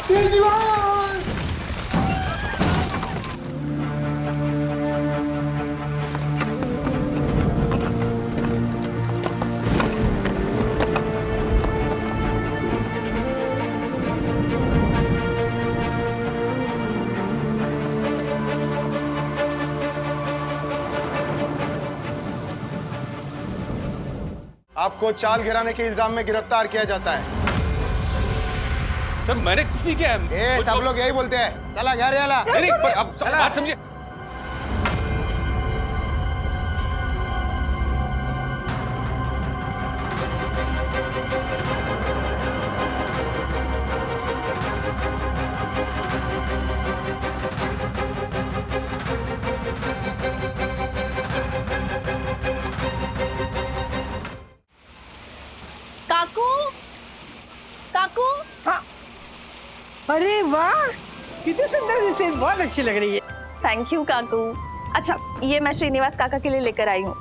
केजरीवाल। आपको चाल गिराने के इल्जाम में गिरफ्तार किया जाता है। सर मैंने कुछ नहीं किया है। सब लोग यही बोलते हैं। चला घर वाला। नहीं, पर अब बात समझिए। काकू, काकू। हाँ। अरे वाह, कितनी सुंदर सी सेज, बहुत अच्छी लग रही है। थैंक यू काकू। अच्छा, ये मैं श्रीनिवास काका के लिए लेकर आई हूँ।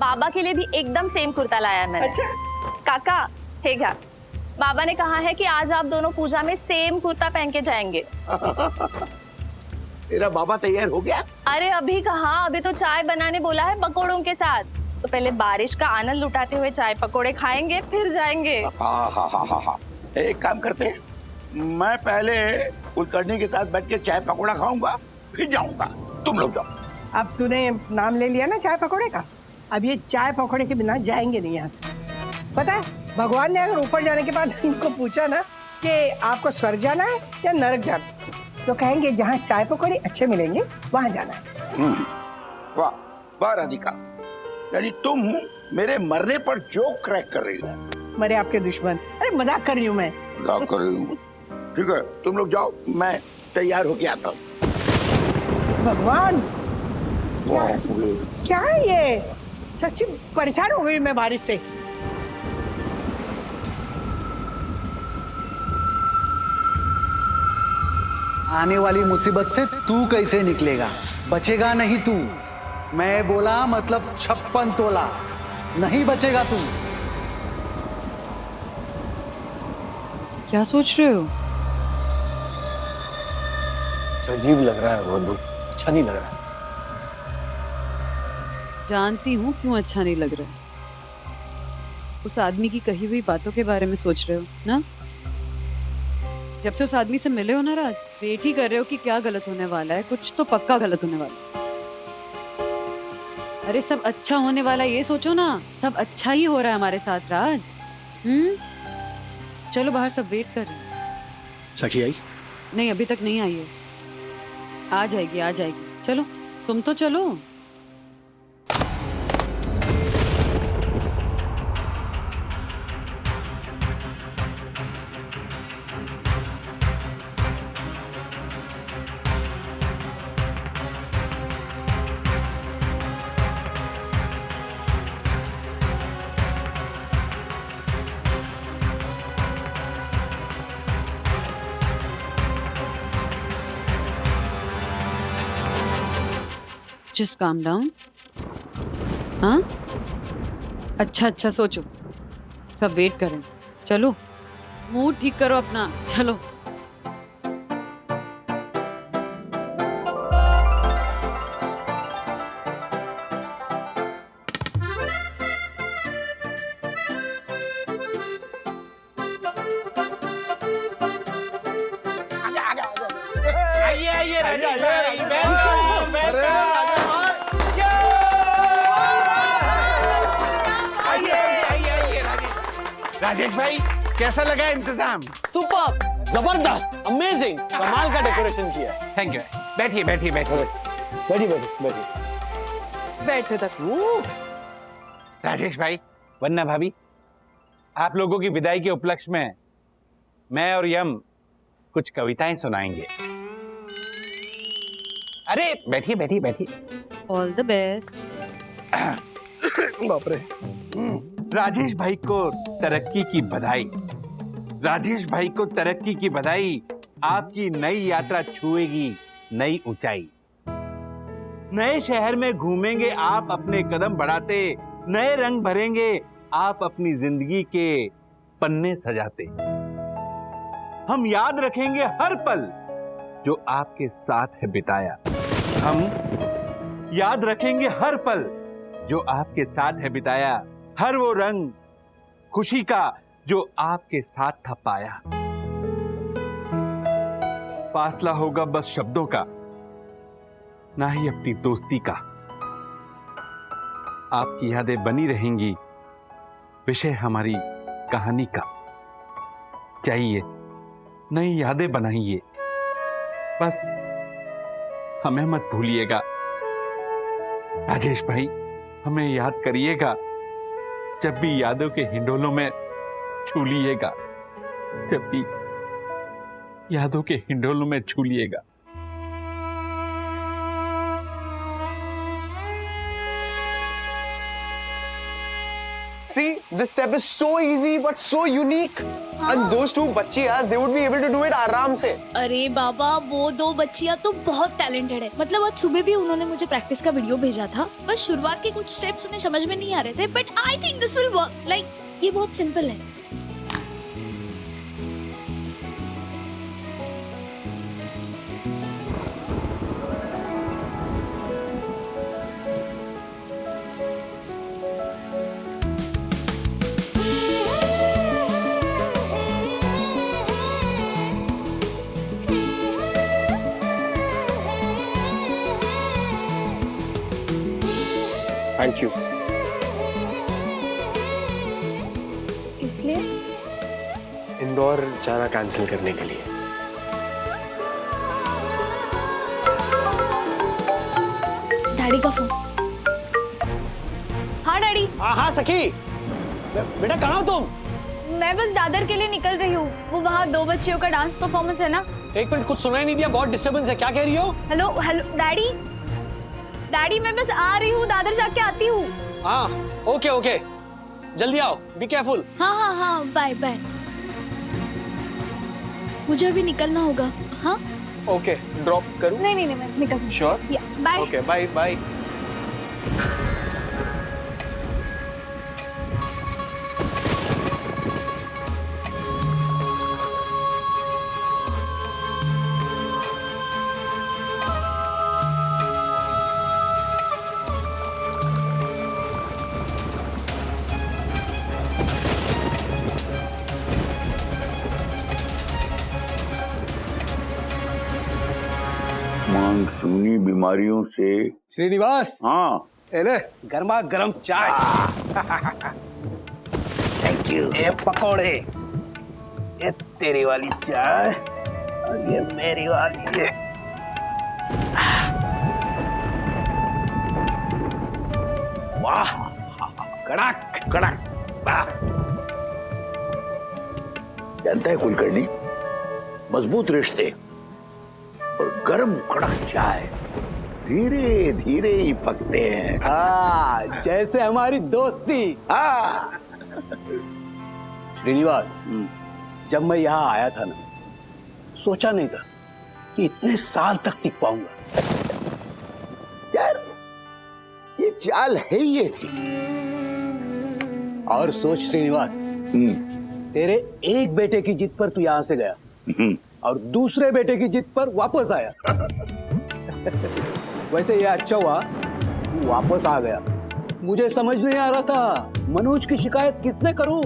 बाबा के लिए भी एकदम सेम कुर्ता लाया है मैंने। अच्छा काका, हे क्या, बाबा ने कहा है कि आज आप दोनों पूजा में सेम कुर्ता पहन के जाएंगे। तेरा बाबा तैयार हो गया? अरे अभी कहाँ, अभी तो चाय बनाने बोला है पकोड़ों के साथ। तो पहले बारिश का आनंद लुटाते हुए चाय पकोड़े खाएंगे, फिर जाएंगे। हाँ हाँ हाँ हाँ हाँ, एक काम करते हैं, मैं पहले कुलकर्णी के साथ बैठ के चाय पकोड़ा खाऊंगा, फिर जाऊंगा। तुम लोग जाओ। अब तूने नाम ले लिया ना चाय पकोड़े का, अब ये चाय पकोड़े के बिना जाएंगे नहीं यहाँ से। पता है, भगवान ने अगर ऊपर जाने के बाद इनको पूछा ना कि आपको स्वर्ग जाना है या नरक जाना, तो कहेंगे जहाँ चाय पकोड़े अच्छे मिलेंगे वहां जाना है। वाह वाह राधिका, यानी तुम मेरे मरने पर जोक क्रैक कर रही हो। मरे आपके दुश्मन। अरे मजाक कर रही हूँ मैं। मजाक कर रही हूँ? ठीक है, तुम लोग जाओ, मैं तैयार होके आता हूँ। भगवान, क्या है ये? सच्ची परेशान हो गई मैं बारिश से। आने वाली मुसीबत से तू कैसे निकलेगा? बचेगा नहीं तू। मैं बोला मतलब 56 तोला, नहीं बचेगा तू। क्या सोच रहे हो? अजीब लग रहा है, बहुत अच्छा नहीं लग रहा है। जानती हूँ क्यों अच्छा नहीं लग रहा। उस आदमी की कही हुई बातों के बारे में सोच रहे हो ना? जब से उस आदमी से मिले हो ना राज, वेट ही कर रहे हो कि क्या गलत होने वाला है। कुछ तो पक्का गलत होने वाला है। अरे सब अच्छा होने वाला, ये सोचो ना, सब अच्छा ही हो रहा है हमारे साथ राज। चलो बाहर, सब वेट कर रहे हैं। सखी आई? नहीं, अभी तक नहीं आई है। आ जाएगी आ जाएगी। चलो तुम तो चलो। Just calm down. हाँ, अच्छा अच्छा सोचो, सब वेट करें। चलो मूड ठीक करो अपना, चलो। राजेश भाई, कैसा लगा इंतजाम? सुपर, जबरदस्त, अमेजिंग, कमाल का डेकोरेशन किया है। Thank you. बैठिए बैठिए बैठिए बैठिए बैठिए बैठिए। बैठो तक। राजेश भाई, वन्ना भाभी, आप लोगों की विदाई के उपलक्ष्य में मैं और यम कुछ कविताएं सुनाएंगे। अरे बैठिए बैठिए बैठिए। All the best. बाप रे। राजेश भाई को तरक्की की बधाई। राजेश भाई को तरक्की की बधाई। आपकी नई यात्रा छुएगी नई ऊंचाई। नए शहर में घूमेंगे आप अपने कदम बढ़ाते, नए रंग भरेंगे आप अपनी जिंदगी के पन्ने सजाते। हम याद रखेंगे हर पल जो आपके साथ है बिताया। हम याद रखेंगे हर पल जो आपके साथ है बिताया, हर वो रंग खुशी का जो आपके साथ था पाया। फासला होगा बस शब्दों का, ना ही अपनी दोस्ती का। आपकी यादें बनी रहेंगी, विषय हमारी कहानी का। चाहिए नई यादें बनाइए, बस हमें मत भूलिएगा। राजेश भाई, हमें याद करिएगा जब भी यादों के हिंडोलों में झूलिएगा, जब भी यादों के हिंडोलों में झूलिएगा। See, this step is so easy but so unique. And those two बच्चियाँ, they would be able to do it आराम से। अरे बाबा, वो दो बच्चियाँ तो बहुत टैलेंटेड है। मतलब आज सुबह भी उन्होंने मुझे प्रैक्टिस का वीडियो भेजा था। बस शुरुआत के कुछ स्टेप्स उन्हें समझ में नहीं आ रहे थे, but I think this will work. Like ये बहुत सिंपल है। Thank you. इसलिए इंदौर जाना कैंसिल करने के लिए। डैडी का फोन। हाँ डैडी। हाँ सखी, बेटा कहाँ हो तुम? मैं बस दादर के लिए निकल रही हूँ। वो वहाँ दो बच्चियों का डांस परफॉर्मेंस है ना। एक मिनट, कुछ सुनाई नहीं दिया, बहुत डिस्टर्बेंस है। क्या कह रही हो? हेलो हेलो डैडी, डैडी मैं बस आ रही हूँ, दादर जाके आती हूँ। हाँ ओके ओके, जल्दी आओ, बी केयरफुल। हाँ हाँ हाँ, बाय बाय। मुझे अभी निकलना होगा। हाँ ओके, ड्रॉप करूँ? नहीं नहीं नहीं, मैं निकल सकती हूँ। Sure? Bye. Okay bye bye. मानसूनी बीमारियों से। श्रीनिवास, हाँ ले गर्मा गर्म चाय। Thank you. ये पकौड़े, ये तेरी वाली चाय और ये मेरी वाली। ये वाह, कड़क कड़क। जानता है कुलकर्णी, मजबूत रिश्ते और गर्म कड़क चाय धीरे धीरे ही पकते हैं। हाँ, जैसे हमारी दोस्ती। हाँ श्रीनिवास, जब मैं यहाँ आया था ना, सोचा नहीं था कि इतने साल तक टिक पाऊंगा। यार, ये चाल है ही ऐसी। और सोच श्रीनिवास, तेरे एक बेटे की जिद पर तू यहाँ से गया और दूसरे बेटे की जिद पर वापस आया। वैसे ये अच्छा हुआ तू वापस आ गया। मुझे समझ नहीं आ रहा था मनोज की शिकायत किससे करूं।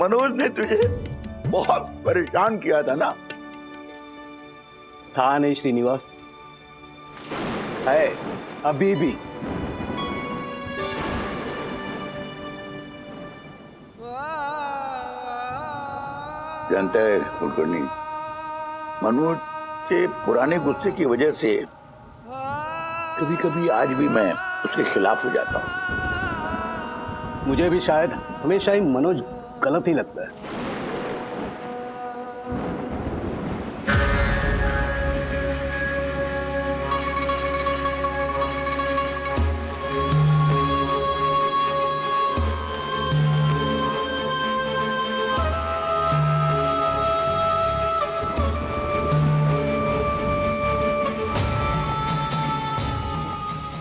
मनोज ने तुझे बहुत परेशान किया था ना? था नहीं श्रीनिवास, है अभी भी। जानता है कुलकर्णी, मनोज के पुराने गुस्से की वजह से कभी कभी आज भी मैं उसके खिलाफ हो जाता हूँ। मुझे भी शायद हमेशा ही मनोज गलत ही लगता है।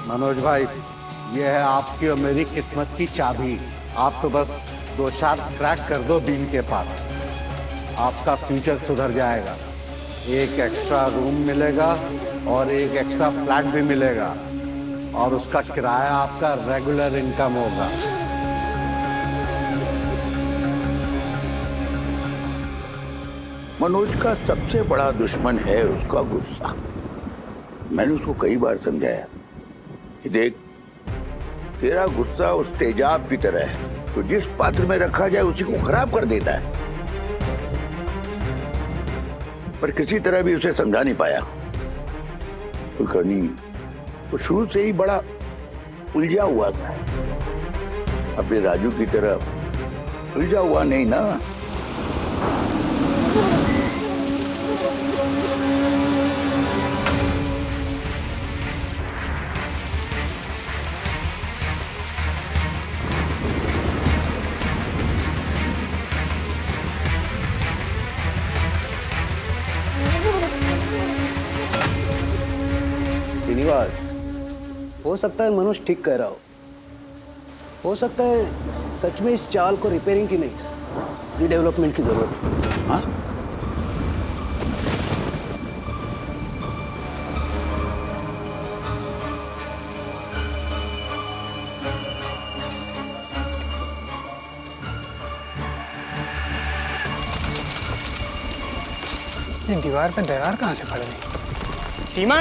मनोज भाई, ये है आपकी और मेरी किस्मत की चाबी। आप तो बस 2-4 ट्रैक कर दो बीन के पास, आपका फ्यूचर सुधर जाएगा। एक एक्स्ट्रा रूम मिलेगा और एक एक्स्ट्रा फ्लैट भी मिलेगा, और उसका किराया आपका रेगुलर इनकम होगा। मनोज का सबसे बड़ा दुश्मन है उसका गुस्सा। मैंने उसको कई बार समझाया कि देख, तेरा गुस्सा उस तेजाब की तरह है, तो जिस पात्र में रखा जाए उसी को खराब कर देता है। पर किसी तरह भी उसे समझा नहीं पाया। कुलकर्णी तो शुरू से ही बड़ा उलझा हुआ था, अपने राजू की तरह उलझा हुआ नहीं ना। श्रीनिवास, हो सकता है मनोज ठीक कह रहा हो सकता है सच में इस चाल को रिपेयरिंग की नहीं, रीडेवलपमेंट की जरूरत है। हाँ? ये दीवार पे दरार कहाँ से पड़ गई? सीमा,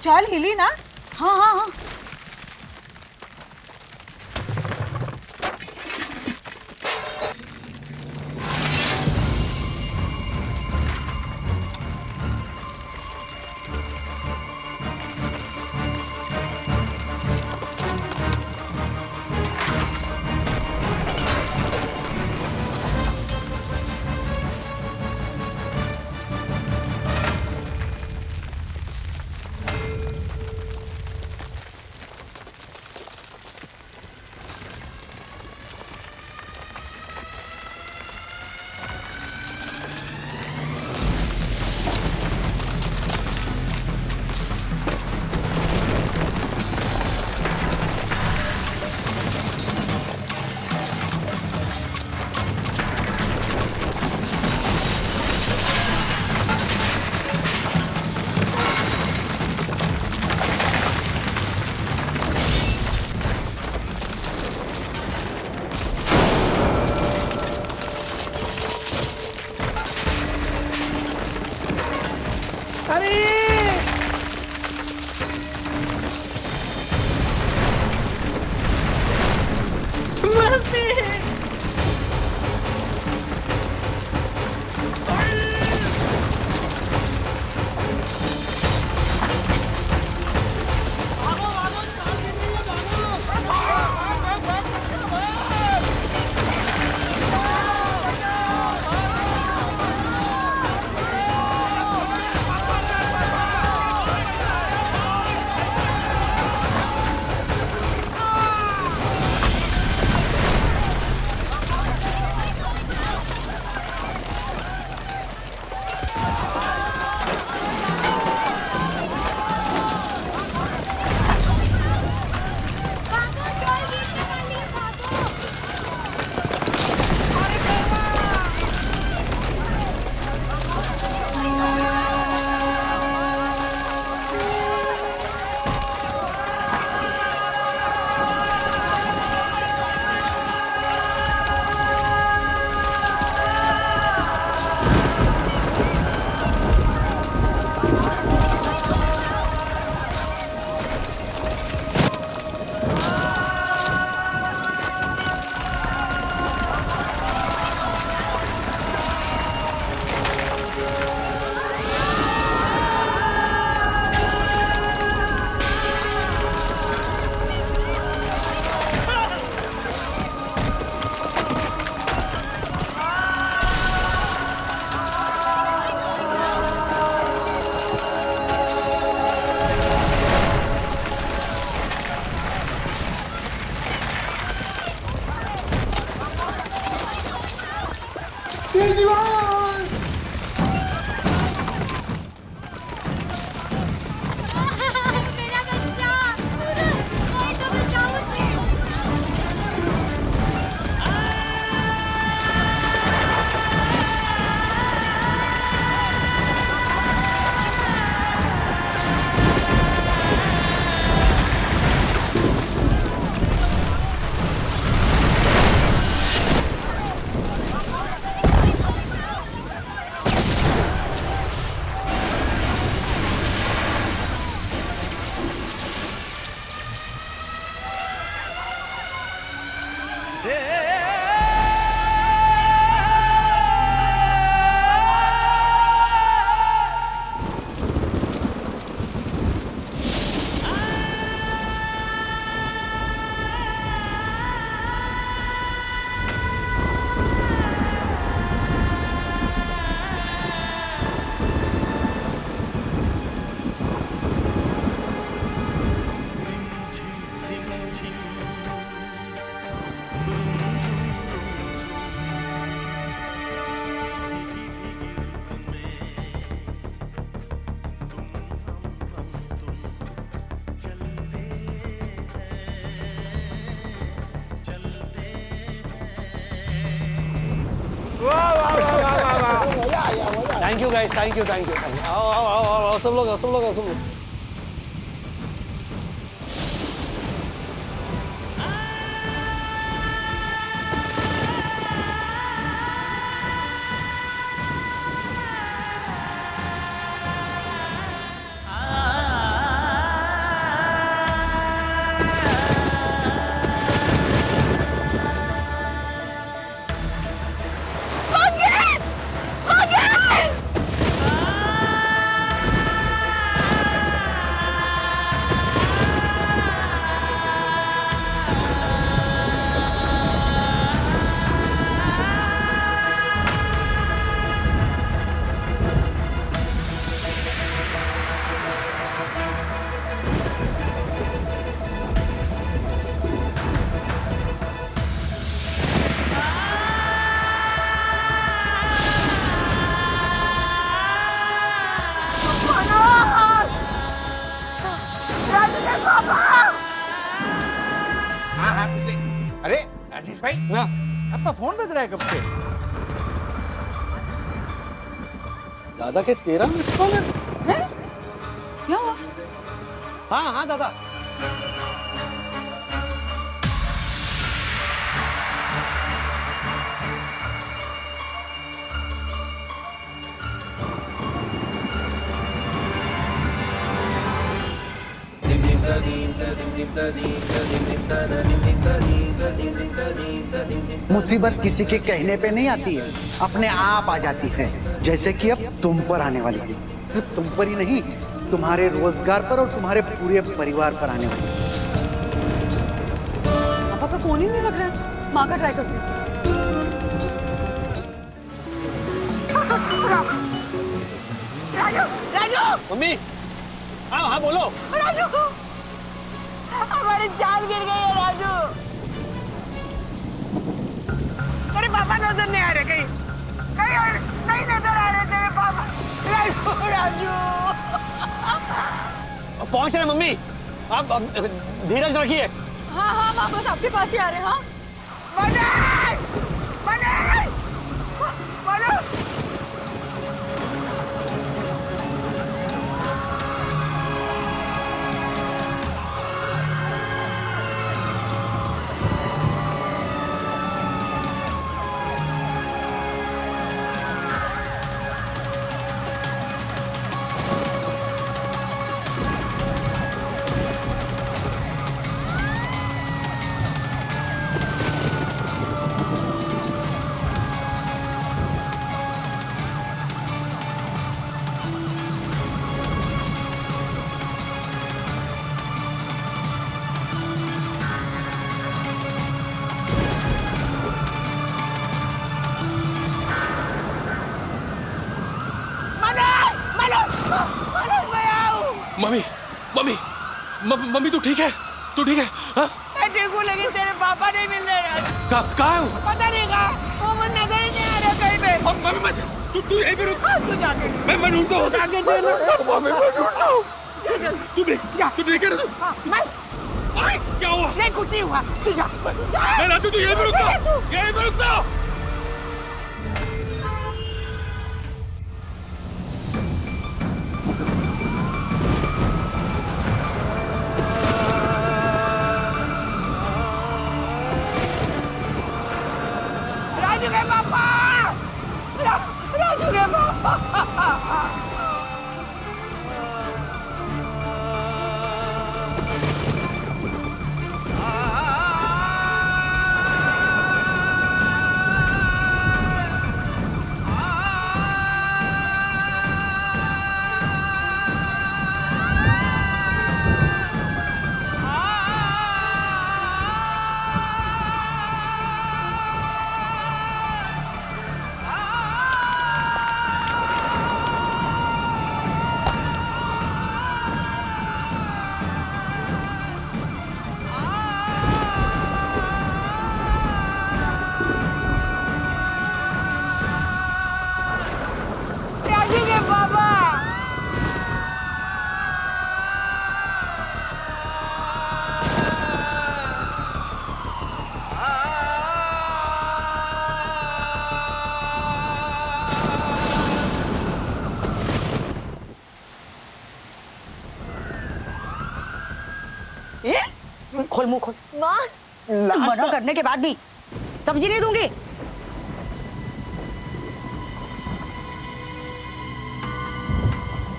चाल हिली ना? हाँ हाँ हाँ। Thank you guys, thank you thank you thank you. आओ आओ आओ आओ आओ, सब लोग आओ, सब लोग आओ, सब लोग। अरे राजेश भाई, आपका फोन बज रहा है कब से? दादा के 13 मिस कॉल है? क्या हुआ? हाँ हाँ दादा। मुसीबत किसी के कहने पे नहीं आती है, अपने आप आ जाती है। जैसे कि अब तुम पर आने वाली है। सिर्फ तुम पर ही नहीं, तुम्हारे रोजगार पर और तुम्हारे पूरे परिवार पर आने वाली है। पापा का फोन ही नहीं लग रहा है। माँ का ट्राई करती हूँ। राजू, मम्मी, हाँ हाँ बोलो। राजू, हमारी जान गिर गई है राजू। तेरे पापा नजर नहीं आ रहे कहीं, कहीं और नहीं नजर आ रहे तेरे पापा। राजू, राजू। पहुंच रहे मम्मी, आप धीरज रखिए। हाँ हाँ माँ बस आपके पास ही आ रहे हैं। हाँ Manoj, Manoj, Manoj. Mummy, mummy, mummy तू ठीक है? तू ठीक है? हाँ? मैं ठीक हूँ, लेकिन तेरे पापा नहीं मिल रहे राजू। कहाँ हूँ? पता नहीं कहाँ, वो मुझे नजर ही नहीं आ रहा कहीं पे। और मम्मी, तू यहीं पे रुक। तू जाके, मैं ढूंढता हूँ। जाके मम्मी मैं ढूंढता हूँ। तू ठीक है? मैं क्या हुआ? नहीं, कुछ नहीं हुआ। तू जा। मैं राजू, तू यहीं पे रुकता, यहीं पे रुकता। राजू के पापा, राजू के पापा। ये खोल मुंह खोल। माँ मना करने के बाद भी सब्जी नहीं दूंगी।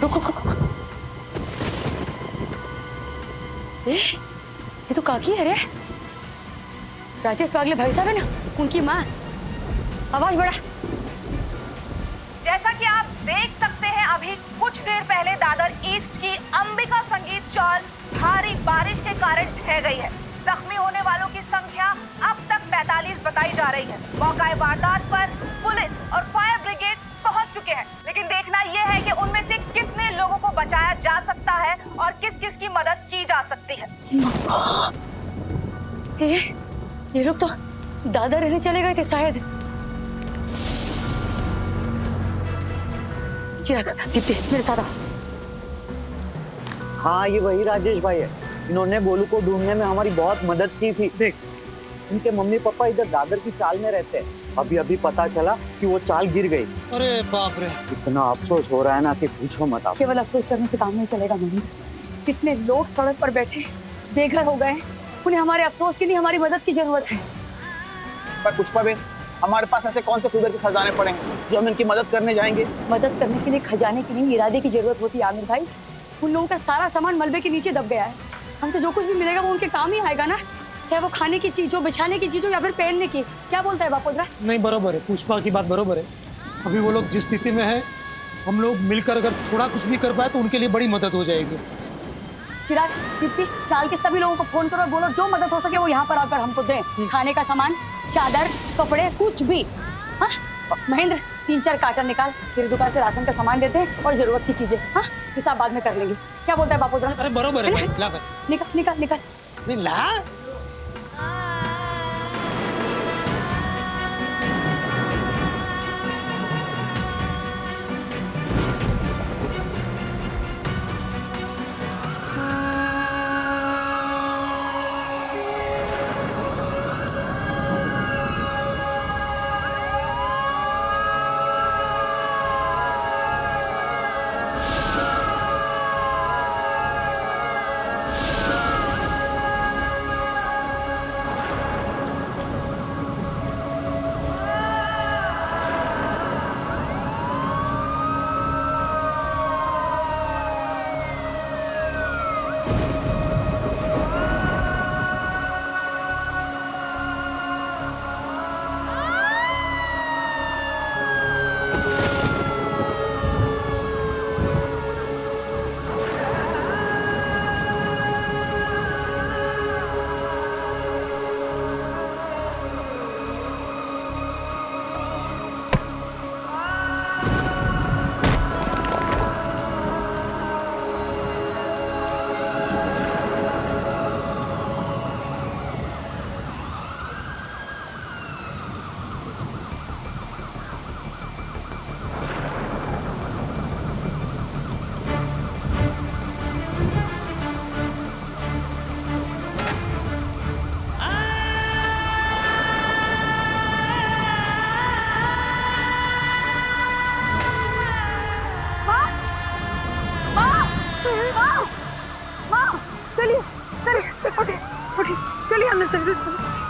रुको रुको। ये तो काकी है रे, राजेश वागले भाई साहब है ना, उनकी माँ। आवाज बढ़ा। जैसा कि आप देख सकते हैं, अभी कुछ देर पहले दादर ईस्ट की अंबिका संगीत चौल भारी बारिश के कारण ढह गई है। जख्मी होने वालों की संख्या अब तक 45 बताई जा रही है। मौका वारदात पर पुलिस और फायर ब्रिगेड पहुंच चुके हैं, लेकिन देखना यह है कि उनमें से कितने लोगों को बचाया जा सकता है और किस किस की मदद की जा सकती है। ये लोग तो दादा रहने चले गए थे शायद। चिराग, दीप्ति मेरे साथ आओ। हाँ, ये वही राजेश भाई है। इन्होंने गोलू को ढूंढने में हमारी बहुत मदद की थी। देख, इनके मम्मी पापा इधर दादर की चाल में रहते हैं। अभी अभी पता चला कि वो चाल गिर गई। अरे बाप रे, इतना अफसोस हो रहा है ना कि पूछो मत आप। केवल अफसोस करने से काम नहीं चलेगा मम्मी। कितने लोग सड़क पर बैठे बेघर हो गए, उन्हें हमारे अफसोस के लिए हमारी मदद की जरूरत है। पर पुष्पा बहन, हमारे पास ऐसे कौन से कुदरती खजाने पड़े हैं जो हम इनकी मदद करने जाएंगे? मदद करने के लिए खजाने की नहीं, इरादे की जरूरत होती है आमिर भाई। उन लोगों का सारा सामान मलबे के नीचे दब गया है। हमसे जो कुछ भी मिलेगा वो उनके काम ही आएगा ना, चाहे वो खाने की चीज हो, बिछाने की चीज हो या फिर पहनने की। क्या बोलता है बापोद्रा? नहीं, बरोबर है, पुष्पा की बात बरोबर है। अभी वो लोग जिस स्थिति में है, हम लोग मिलकर अगर थोड़ा कुछ भी कर पाए तो उनके लिए बड़ी मदद हो जाएगी। चिराग, दीप्ति, चाल के सभी लोगों को फोन करो और बोलो जो मदद हो सके वो यहाँ पर आकर हमको दें। खाने का सामान, चादर, कपड़े, कुछ भी। हाँ महेंद्र, 3-4 कार्टन निकाल, तेरी दुकान से राशन का सामान देते हैं और जरूरत की चीजें। हाँ, हिसाब बाद में कर लेंगे। क्या बोलता है बापोद्रा? अरे बरोबर है भाई, ला भाई। निकाल निकाल निकाल। नहीं ला।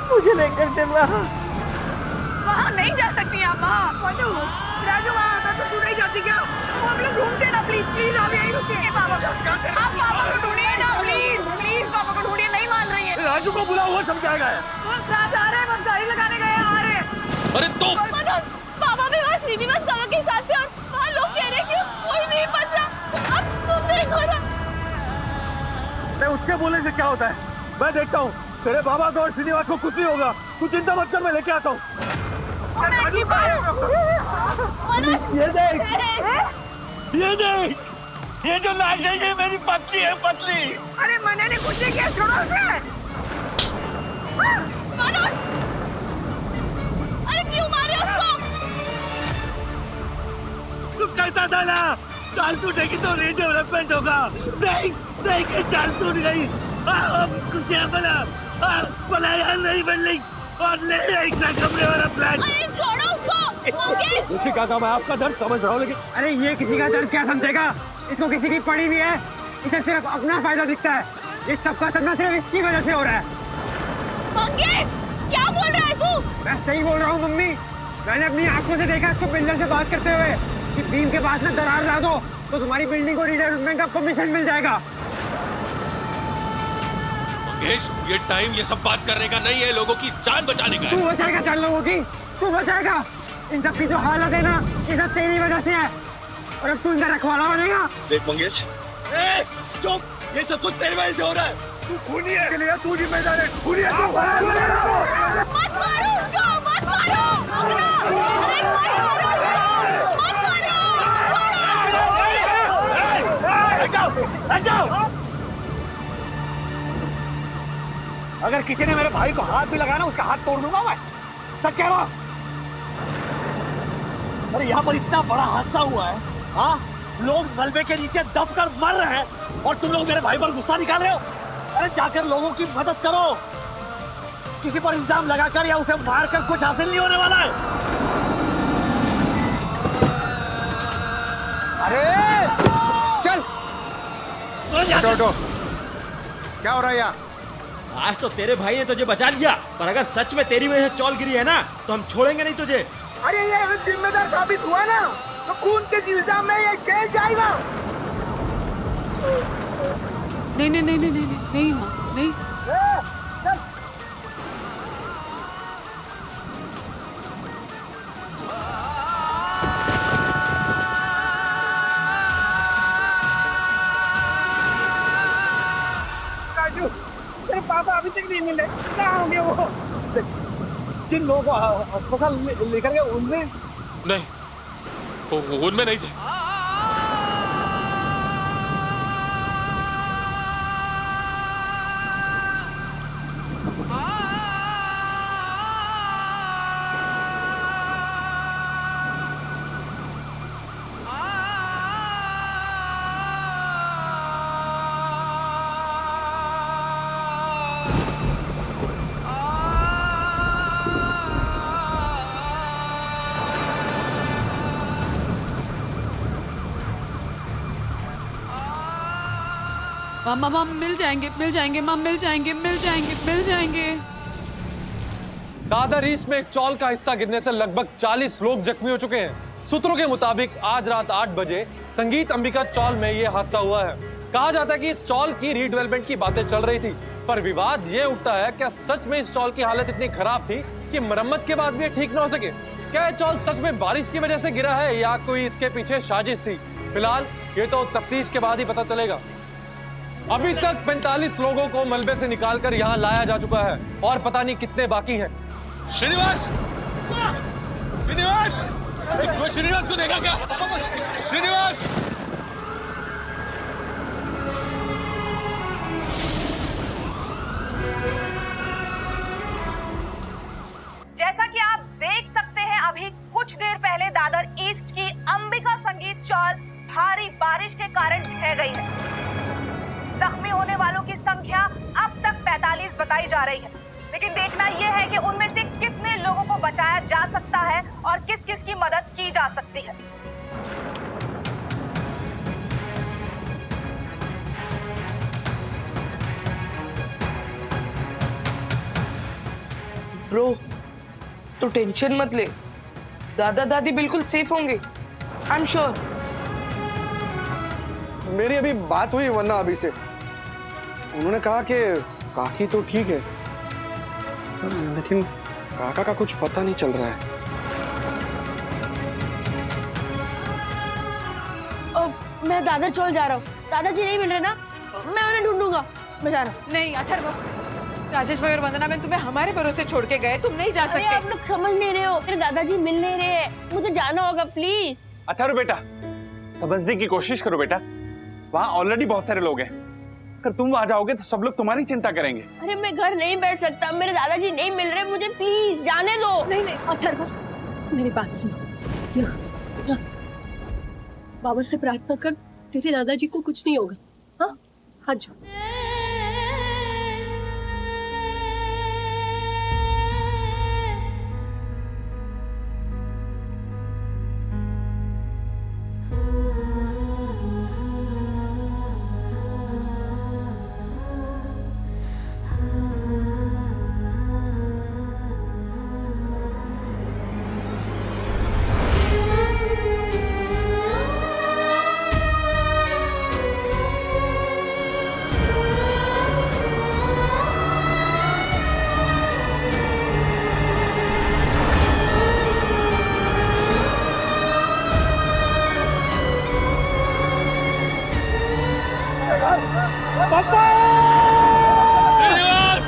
मुझे लेकर चल रहा। वहाँ नहीं जा सकती आप। राजू, वहाँ आता तो तू नहीं जाती क्या? वो हम लोग घूमते ना, प्लीज प्लीज आप यहीं रुकिए। आप पापा को ढूंढिए ना, प्लीज प्लीज पापा को ढूंढिए। नहीं मान रही है। राजू को बुलाओ, वो समझाएगा। वो साथ आ रहे हैं, बस गाड़ी लगाने गए आ रहे हैं। अरे तो मनोज, पापा भी वहाँ श्रीनिवास काका के साथ थे और वहाँ लोग कह रहे कि कोई नहीं बचा। अब तुम देखो ना। मैं उसके बोलने से क्या होता है? मैं देखता हूँ। तेरे बाबा को और श्रीनिवास को कुछ नहीं होगा। तू चिंता मत कर, मैं लेके आता हूँ। ये देख, ये जो लाश है ये मेरी पत्नी है, पत्नी। अरे मैंने कुछ नहीं किया, छोड़ो उसे। मनोज, अरे क्यों मारे उसको? तू कहता था ना, चाल टूटेगी तो रीडेवलपमेंट होगा। नहीं नहीं, कि चाल टूट गई। खुशियाँ बना यार, नहीं बन रही और नहीं एक कमरे वाला प्लान। अरे छोड़ो उसको, मुकेश। उसी का काम है, आपका दर्द समझ रहा हूँ, लेकिन अरे ये किसी का दर्द क्या समझेगा? इसको किसी की पड़ी हुई है, इसे सिर्फ अपना फायदा दिखता है। ये सबका सदमा सिर्फ इसकी वजह से हो रहा है। मंगेश, क्या बोल रहा है तू? मैं सही बोल रहा हूँ मम्मी। मैंने अपनी आंखों से देखा इसको बिल्डर से बात करते हुए कि बीम के पास में दरार ला दो तो तुम्हारी बिल्डिंग को रीडेवलपमेंट का परमिशन मिल जाएगा। मंगेश, ये टाइम ये सब बात करने का नहीं है, लोगों की जान बचाने का है। तू बचाएगा जान लोगों की? तू बचाएगा? इन सब की जो हालत है ना, ये सब तेरी वजह से है और अब तू इनका रखवाला बनेगा। देख मंगेश, चुप, ये सब कुछ तेरी वजह से हो रहा है। तू खूनी है, तू जिम्मेदार है, खूनी है तू। मत मारो उसको, मत मारो। अरे मत मारो, हट जाओ। अगर किसी ने मेरे भाई को हाथ भी लगाया ना, उसका हाथ तोड़ दूंगा मैं। सच कह रहा हूं। अरे यहाँ पर इतना बड़ा हादसा हुआ है, हाँ, लोग मलबे के नीचे दब कर मर रहे हैं और तुम लोग मेरे भाई पर गुस्सा निकाल रहे हो। अरे जाकर लोगों की मदद करो। किसी पर इल्जाम लगाकर या उसे मारकर कुछ हासिल नहीं होने वाला है। अरे चल हटो। क्या हो रहा है यहाँ? आज तो तेरे भाई ने तुझे बचा लिया, पर अगर सच में तेरी वजह से चौल गिरी है ना, तो हम छोड़ेंगे नहीं तुझे। अरे ये जिम्मेदार साबित हुआ ना, तो खून के इल्जाम में ये जेल जाएगा। नहीं नहीं नहीं नहीं नहीं नहीं माँ, नहीं। राजू, तेरे पापा अभी तक नहीं मिले, कहाँ होंगे वो? जिन लोगों को अस्पताल लेकर गए उनमें नहीं, उनमें नहीं थे। माँ मिल जाएंगे माँ, मिल जाएंगे। दादर ईस्ट में एक चौल का हिस्सा गिरने से लगभग 40 लोग जख्मी हो चुके हैं। सूत्रों के मुताबिक आज रात 8 बजे संगीत अंबिका चौल में यह हादसा हुआ है। कहा जाता है कि इस चौल की रीडेवलपमेंट की बातें चल रही थी, पर विवाद ये उठता है क्या सच में इस चौल की हालत इतनी खराब थी कि मरम्मत के बाद भी ये ठीक न हो सके? क्या यह चौल सच में बारिश की वजह से गिरा है या कोई इसके पीछे साजिश थी? फिलहाल ये तो तफ्तीश के बाद ही पता चलेगा। अभी तक 45 लोगों को मलबे से निकालकर यहाँ लाया जा चुका है और पता नहीं कितने बाकी हैं। श्रीनिवास, श्रीनिवास को देखा क्या? श्रीनिवास! जैसा कि आप देख सकते हैं, अभी कुछ देर पहले दादर ईस्ट की अंबिका संगीत चौल भारी बारिश के कारण ढह गई है। जख्मी होने वालों की संख्या अब तक 45 बताई जा रही है, लेकिन देखना यह है कि उनमें से कितने लोगों को बचाया जा सकता है और किस किस की मदद की जा सकती है। ब्रो, तो टेंशन मत ले, दादा दादी बिल्कुल सेफ होंगे, आई एम श्योर। मेरी अभी बात हुई वरना अभी से उन्होंने कहा कि काकी तो ठीक है, लेकिन काका का कुछ पता नहीं चल रहा है। मैं दादर चौल जा रहा हूँ, दादाजी नहीं मिल रहे ना, मैं उन्हें ढूंढूंगा। मैं जा रहा हूँ। नहीं अथर्व, राजेश भाई और वंदना मैम तुम्हें हमारे भरोसे छोड़ के गए, तुम नहीं जा सकते। आप लोग समझ नहीं रहे हो, मेरे दादाजी मिल नहीं रहे हैं, मुझे जाना होगा प्लीज। अथर्व बेटा, समझने की कोशिश करो बेटा, वहाँ ऑलरेडी बहुत सारे लोग हैं। अगर तुम वहाँ जाओगे तो सब लोग तुम्हारी चिंता करेंगे। अरे मैं घर नहीं बैठ सकता, मेरे दादाजी नहीं मिल रहे, मुझे प्लीज जाने दो। नहीं नहीं अथर्व, मेरी बात सुनो, बाबा से प्रार्थना कर, तेरे दादाजी को कुछ नहीं होगा। हाँ, हाथ जोड़। पापा श्रीनिवास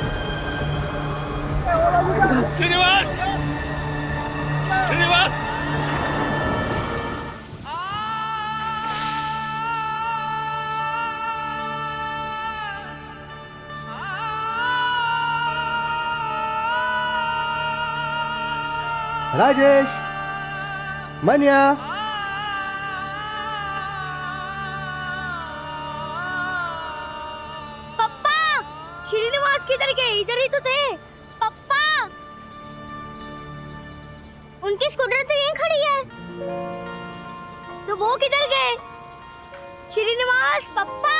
श्रीनिवास राजेश मनिया पप्पा श्रीनिवास किधर गए? इधर ही तो थे पप्पा। उनकी स्कूटर तो यहीं खड़ी है, तो वो किधर गए? श्रीनिवास पप्पा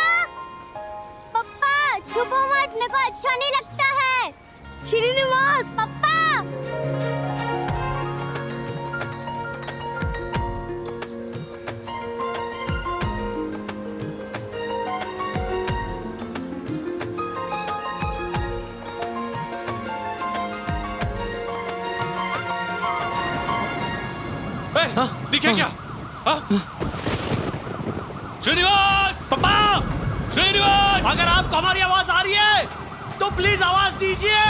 पप्पा छुपो मत, मेरे को अच्छा नहीं लगता है। श्रीनिवास पप्पा दिखे क्या? श्रीनिवास पापा श्रीनिवास, अगर आपको हमारी आवाज आ रही है तो प्लीज आवाज दीजिए।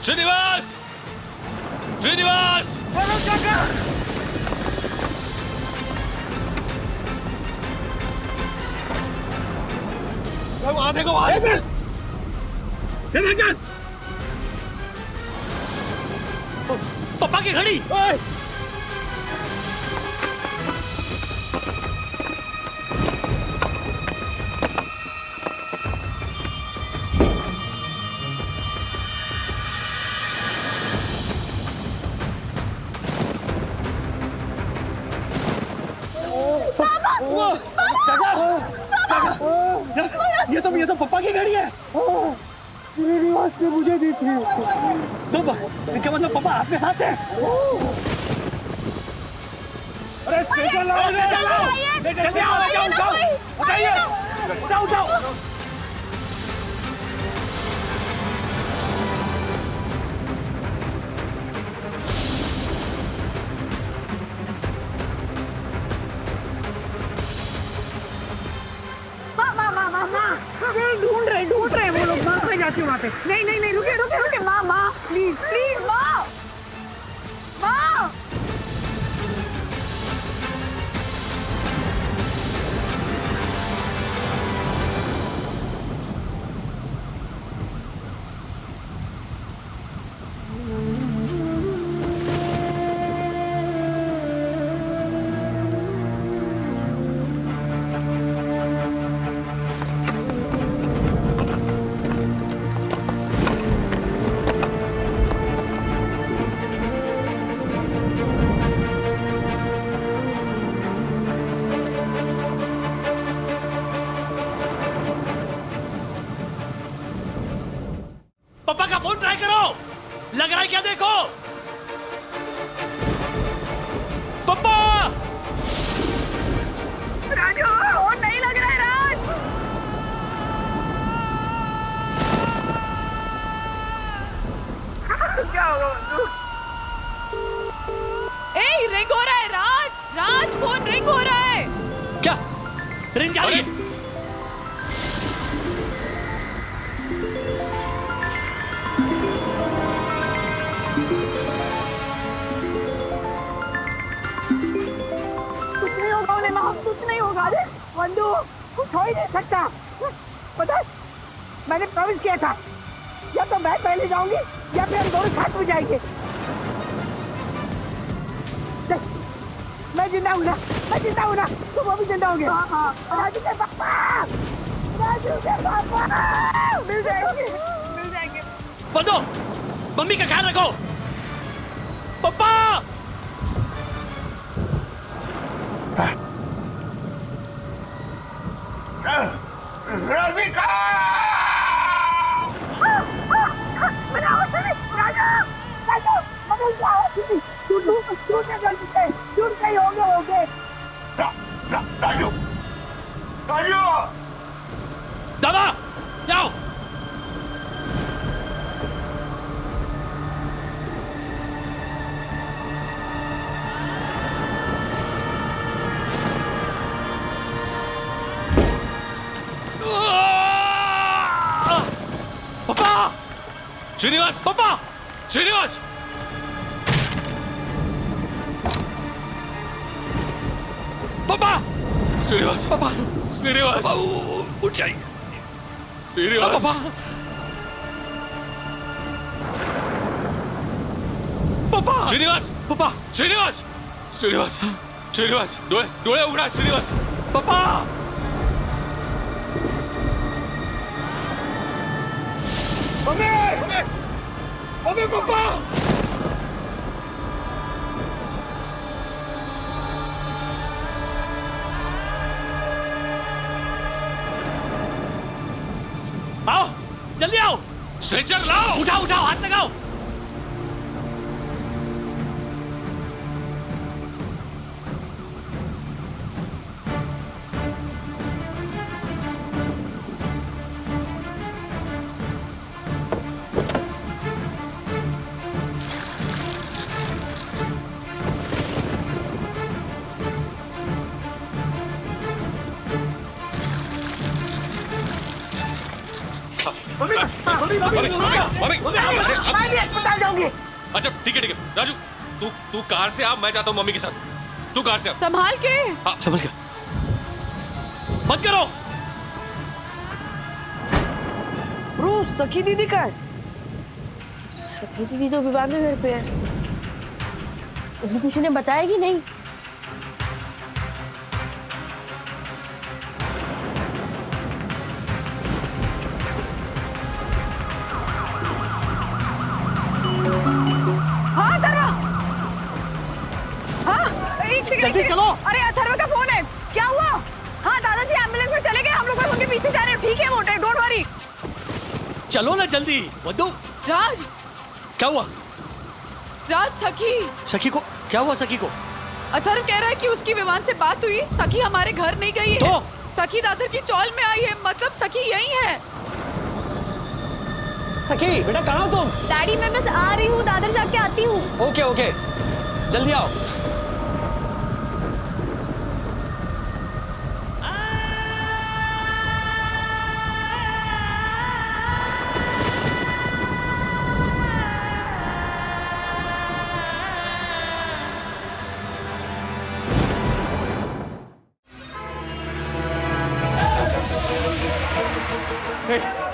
श्रीनिवास श्रीनिवास वहां देखो, वहां पापा की घड़ी। ये तो पापा की गाड़ी है। श्रीनिवास ने मुझे दी थी। तो इसका मतलब पापा आपके साथ है। अरे स्टेशन लाओ, जल्दी आओ, उठाओ। ढूंढ रहे वो लोग। माँ मैं जाती हूँ वहाँ पे। नहीं रुके माँ प्लीज माँ। पापा का फोन ट्राई करो, लग रहा है क्या? देखो पापा। राजू वो नहीं लग रहा है। राज क्या होगा? रिंग हो रहा है। राज फोन रिंग हो रहा है। क्या रिंग जा रही है? कुछ नहीं होगा। अरे बंधु कुछ हो ही नहीं सकता। पता है मैंने प्रॉमिस किया था, या तो मैं पहले जाऊंगी या फिर हम दोनों साथ में जाएंगे। मैं जिंदा हूँ ना, तुम वो भी जिंदा होंगे। राजू के पापा मिल जाएंगे। बंदो मम्मी का ख्याल रखो। पापा राधिका श्रीनिवास पापा, श्रीनिवास पापा, श्रीनिवास पापा, श्रीनिवास उठ जाइए, श्रीनिवास पापा, पापा, श्रीनिवास पापा, श्रीनिवास, श्रीनिवास, श्रीनिवास डोळे उघडा, श्रीनिवास पापा, अबे पापा, आओ जल्दी आओ, स्ट्रेचर लाओ, उठाओ उठाओ, हाथ लगाओ। अच्छा ठीक है राजू, तू कार से आ, मैं जाता हूँ मम्मी के साथ। तू कार से आ। संभाल के। हाँ संभाल के। बंद करो। ब्रो, सखी दीदी का है? सखी दीदी तो विवाह में घर पे है। उसे किसी ने बताया कि नहीं? जल्दी चलो। अरे अथर्व का फोन है, क्या हुआ? हाँ दादाजी एम्बुलेंस में चले गए, हम लोग बस उनके पीछे जा रहे हैं। ठीक है मोटे, डोंट वरी। चलो ना जल्दी। वद्दू, राज क्या हुआ? राज, सखी सखी को क्या हुआ? सखी को अथर्व कह रहा है कि उसकी विमान से बात हुई, सखी हमारे घर नहीं गई है। तो? सखी दादर की चौल में आई है, मतलब सखी यही है। सखी बेटा कहाँ हो तुम? डैडी मैं बस आ रही हूँ, दादर जाके आती हूँ। ओके ओके, जल्दी आओ।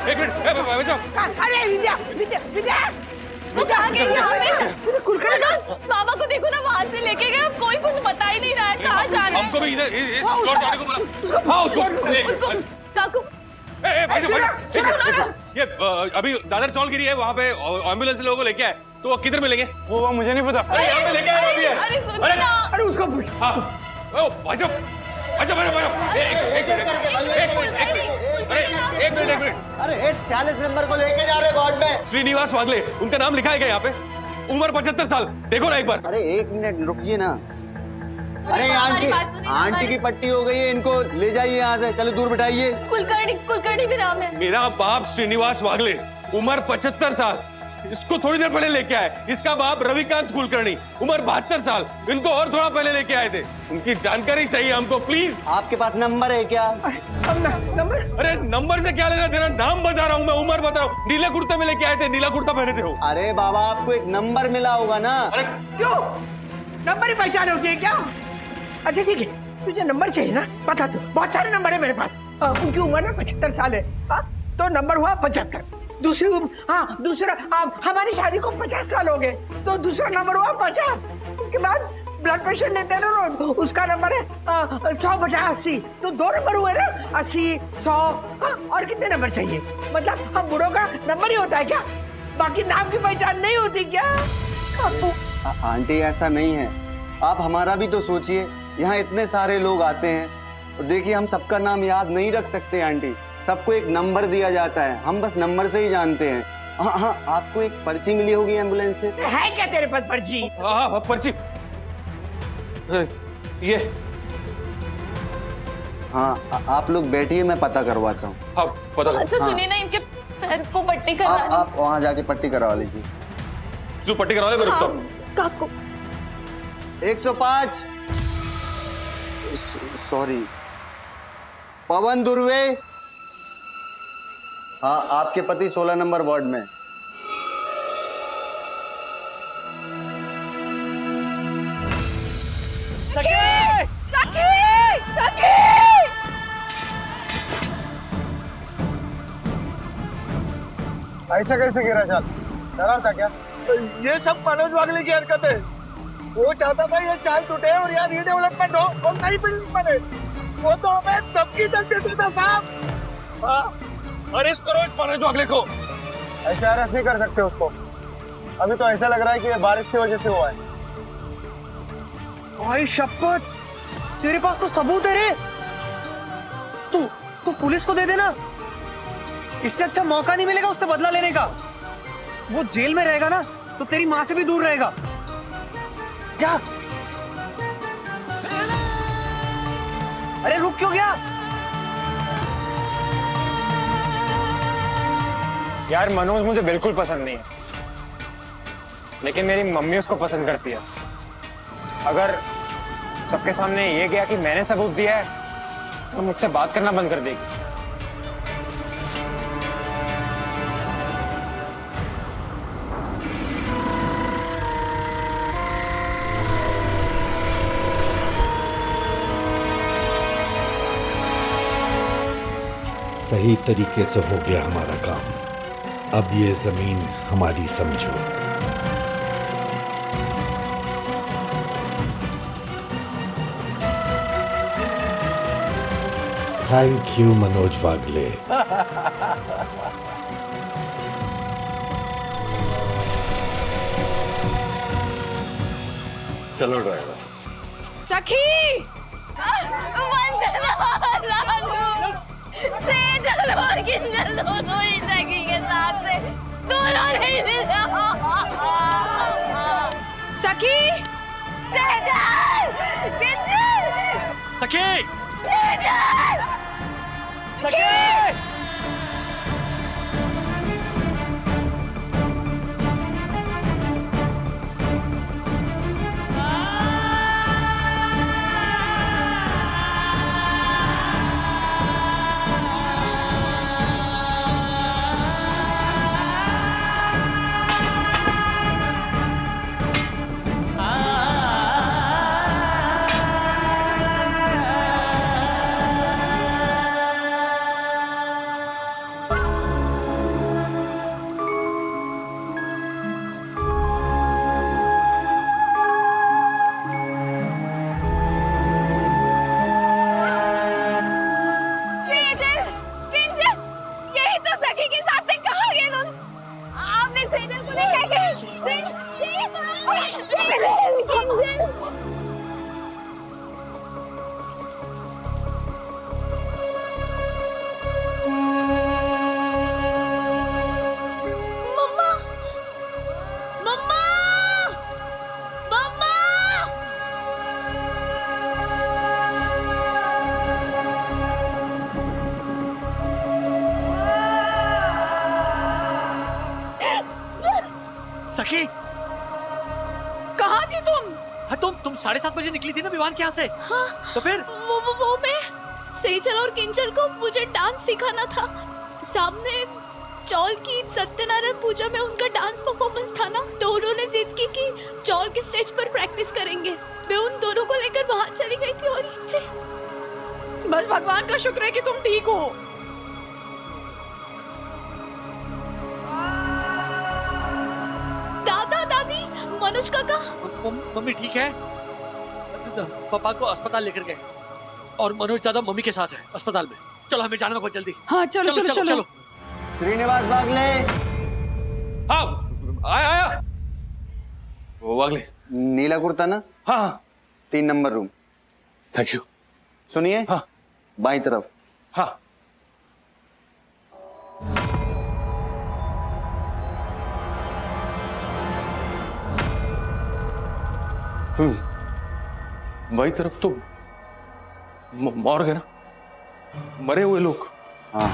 एक मिनट, बचाओ। अरे विद्या, विद्या, विद्या, विद्या आ गई यहाँ पे। बाबा को देखो ना, वहाँ से लेके गए, अब कोई कुछ बता ही नहीं रहा है कहाँ जा रहे हैं। हमको भी इधर इस स्टोर जाने को बोला। हाँ उसको काकू भाई सुनो ना, ये अभी दादर चौल गिरी है, वहाँ पे एम्बुलेंस लोगों को लेके आए, तो वो किधर मिलेंगे? वो मुझे नहीं पता। अरे लेके आए अभी। अरे सुनो ना, अरे उसको पूछ। हाँ भाई साहब, अच्छा एक मिनट। अरे 40 नंबर को लेके जा रहे वार्ड में। श्रीनिवास वागले, उनका नाम लिखा है क्या यहाँ पे? उम्र 75 साल। देखो ना एक बार। अरे 1 मिनट रुकिए ना। अरे आंटी की पट्टी हो गई है, इनको ले जाइए यहाँ से। चलो दूर बिठाइए। कुलकर्णी भी नाम है। मेरा बाप श्रीनिवास वागले, उम्र 75 साल। इसको थोड़ी देर पहले लेके आए। इसका बाप रविकांत कुलकर्णी, उम्र 72 साल। इनको और थोड़ा पहले लेके आए थे। उनकी जानकारी चाहिए हमको प्लीज। आपके पास नंबर है क्या? नंबर? अरे नंबर से क्या लेना देना, नाम बता रहा हूँ मैं, उम्र बता रहा हूँ। नीले कुर्ते में लेके आए थे, नीला कुर्ता पहने थे वो। अरे बाबा आपको एक नंबर मिला होगा ना। अरे क्यों? नंबर ही पहचान होती है क्या? अच्छा ठीक है, तुझे नंबर चाहिए ना, बता दो। बहुत सारे नंबर है मेरे पास। उनकी उम्र ना 75 साल है। तो नंबर हुआ 75। दूसरी दूसरा हमारी शादी को 50 साल हो गए, तो दूसरा नंबर हुआ 50। उसके बाद ब्लड प्रेशर लेते हैं ना, उसका नंबर है 100/80। तो 2 नंबर हुए ना, 80, 100। और कितने नंबर चाहिए? मतलब हम बूढ़ों का नंबर ही होता है क्या? बाकी नाम की पहचान नहीं होती क्या? आंटी ऐसा नहीं है, आप हमारा भी तो सोचिए। यहाँ इतने सारे लोग आते हैं, तो देखिए हम सबका नाम याद नहीं रख सकते आंटी। सबको एक नंबर दिया जाता है, हम बस नंबर से ही जानते हैं। हाँ, आपको एक पर्ची मिली होगी एम्बुलेंस से। है क्या तेरे पास पर्ची? हाँ पर्ची, ये। हाँ आप लोग बैठिए, मैं पता करवाता हूँ। हाँ पता करो। अच्छा सुनिए ना, इनके पैर को पट्टी करा। आप वहाँ जाके पट्टी करवा लीजिए। जो पट्टी करवा ले, मैं रुकता हूँ। काकू 105। सॉरी, पवन दुर्वे। हाँ आपके पति 16 नंबर वार्ड में। ऐसा कैसे गिरा चाल? डरा था क्या? ये सब मनोज वागले की हरकत है। वो चाहता था ये चाल टूटे और यहाँ रीडेवलपमेंट हो और नई बिल्डिंग बने। वो तो हमें धमकी तक देता था साहब। अरेस्ट करो इस मनोज वागले को। ऐसे अरेस्ट नहीं कर सकते उसको। अभी तो ऐसा लग रहा है कि ये बारिश की वजह से हुआ है। भाई शपथ, तेरे पास तो सबूत है रे। तू पुलिस को दे देना। इससे अच्छा मौका नहीं मिलेगा उससे बदला लेने का। वो जेल में रहेगा ना तो तेरी माँ से भी दूर रहेगा। जा। अरे रुक क्यों गया? यार मनोज मुझे बिल्कुल पसंद नहीं है, लेकिन मेरी मम्मी उसको पसंद करती है। अगर सबके सामने ये गया कि मैंने सबूत दिया है तो मुझसे बात करना बंद कर देगी। सही तरीके से हो गया हमारा काम। अब ये जमीन हमारी समझो। थैंक यू मनोज वागले। चलो ड्राइवर। सखी सेजल और किंजल दोनों ही सखी के साथ थे, दोनों नहीं मिले। सखी, सेजल, किंजल, सखी, सेजल, सखी। सखी, कहाँ थी तुम? हाँ तुम 7:30 बजे निकली थी ना विवान के यहाँ से। हाँ, तो फिर वो मैं सेजल और किंजल को मुझे डांस सिखाना था। सामने चौल की सत्यनारायण पूजा में उनका डांस परफॉर्मेंस था ना, तो उन्होंने जिद की कि चौल के स्टेज पर प्रैक्टिस करेंगे। मैं उन दोनों को लेकर बाहर चली गई थी और बस भगवान का शुक्र है कि तुम ठीक हो। दादा दादी, मनोज काका, मम्मी ठीक है? पापा को अस्पताल लेकर गए और मनोज दादा मम्मी के साथ है अस्पताल में। चलो हमें जाना होगा जल्दी। हाँ चलो चलो चलो, चलो। श्रीनिवास बागले। हाँ आया। वो वागले। नीला कुर्ता ना? हाँ। 3 नंबर रूम। Thank you. सुनिए। हाँ। बाईं तरफ। हाँ। बाई तरफ तो मॉर्ग है ना, मरे हुए लोग। हाँ।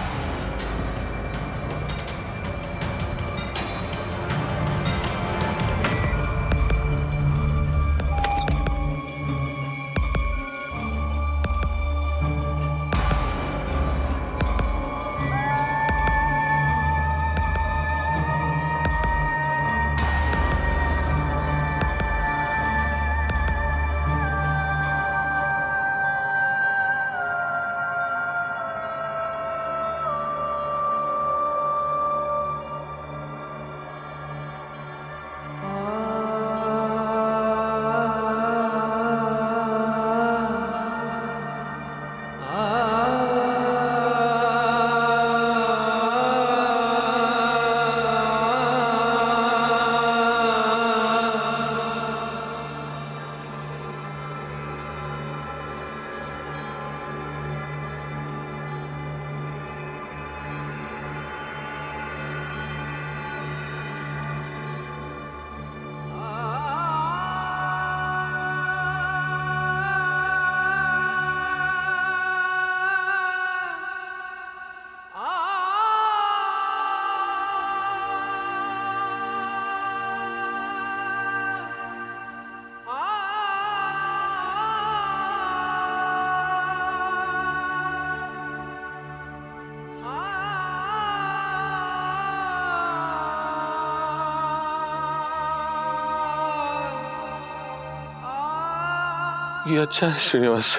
ये अच्छा है श्रीनिवास,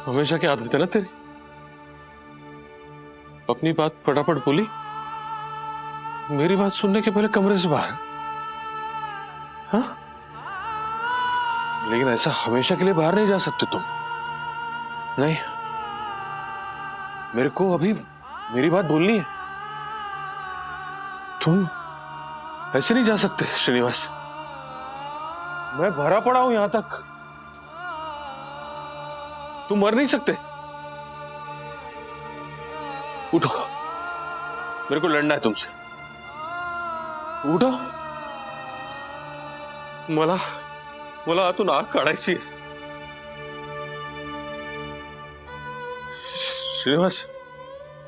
हमेशा की आदत है ना तेरी, अपनी बात फटाफट बोली, मेरी बात सुनने के पहले कमरे से बाहर। हाँ, लेकिन ऐसा हमेशा के लिए बाहर नहीं जा सकते तुम। नहीं, मेरे को अभी मेरी बात बोलनी है। तुम ऐसे नहीं जा सकते श्रीनिवास, मैं भरा पड़ा हूं यहां तक, तुम मर नहीं सकते। उठो, मेरे को लड़ना है तुमसे, उठो। मला आतून आग काढायची आहे। श्रीनिवास,